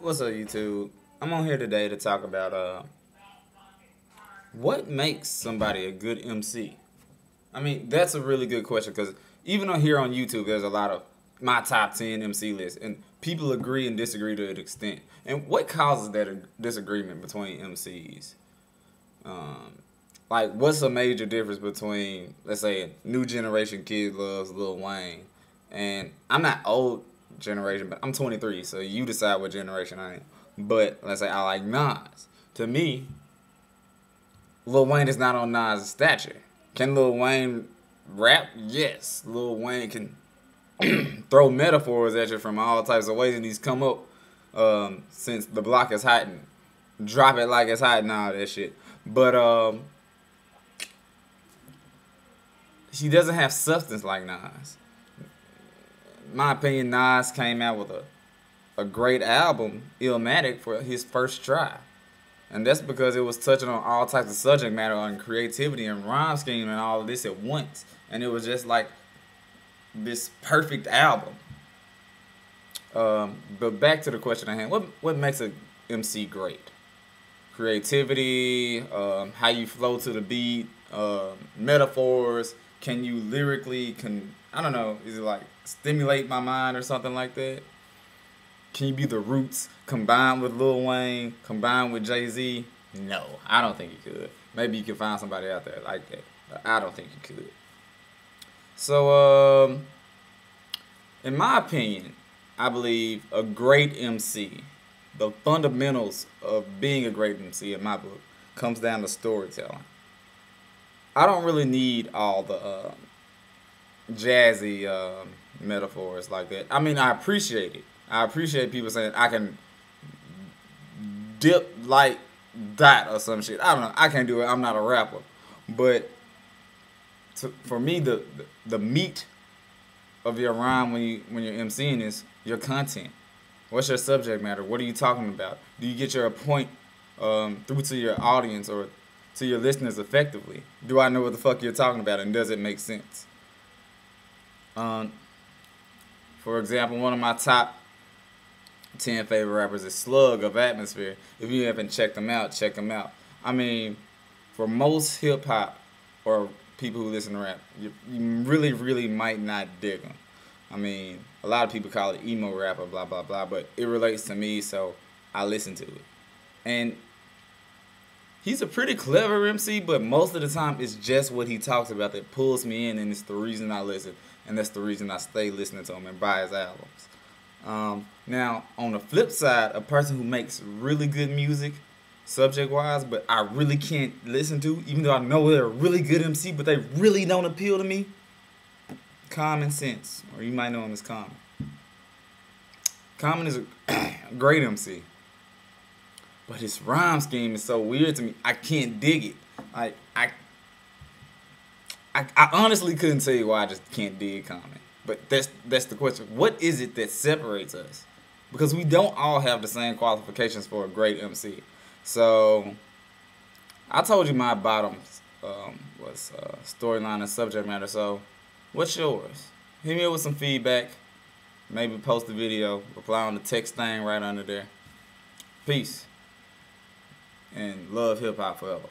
What's up, YouTube? I'm on here today to talk about what makes somebody a good MC. I mean, that's a really good question because even on here on YouTube, there's a lot of my top 10 MC lists, and people agree and disagree to an extent. And what causes that disagreement between MCs? Um, like, what's a major difference between, let's say, a new generation kid loves Lil Wayne, and I'm not old generation, but I'm 23, so you decide what generation I am. But let's say I like Nas. To me, Lil Wayne is not on Nas' stature. Can Lil Wayne rap? Yes. Lil Wayne can throw metaphors at you from all types of ways, and he's come up since the block is hot and drop it like it's hot and all that shit. But he doesn't have substance like Nas. In my opinion, Nas came out with a great album, Illmatic, for his first try. And that's because it was touching on all types of subject matter on creativity and rhyme scheme and all of this at once. And it was just like this perfect album. But back to the question at hand. What makes a MC great? Creativity, how you flow to the beat, metaphors. Can you lyrically, I don't know, is it like stimulate my mind or something like that? Can you be the Roots combined with Lil Wayne, combined with Jay-Z? No, I don't think you could. Maybe you can find somebody out there like that, but I don't think you could. So, in my opinion, I believe a great MC, the fundamentals of being a great MC in my book, comes down to storytelling. I don't really need all the jazzy metaphors like that. I mean, I appreciate it. I appreciate people saying I can dip like that or some shit. I don't know. I can't do it. I'm not a rapper. But for me, the meat of your rhyme when you're MCing is your content. What's your subject matter? What are you talking about? Do you get your point through to your audience or to your listeners effectively? Do I know what the fuck you're talking about, and does it make sense? For example, one of my top 10 favorite rappers is Slug of Atmosphere. If you haven't checked them out, check them out. I mean, for most hip hop or people who listen to rap, you really, really might not dig them. I mean, a lot of people call it emo rap or blah, blah, blah, but it relates to me, so I listen to it. And he's a pretty clever MC, but most of the time it's just what he talks about that pulls me in, and it's the reason I listen, and that's the reason I stay listening to him and buy his albums. Now, on the flip side, a person who makes really good music, subject-wise, but I really can't listen to, even though I know they're a really good MC, but they really don't appeal to me, Common Sense, or you might know him as Common. Common is a great MC, but his rhyme scheme is so weird to me, I can't dig it. Like, I honestly couldn't tell you why I just can't dig Common. But that's the question. What is it that separates us? Because we don't all have the same qualifications for a great MC. So I told you my bottom was storyline and subject matter. So what's yours? Hit me up with some feedback. Maybe post a video. Reply on the text thing right under there. Peace. And love hip hop forever.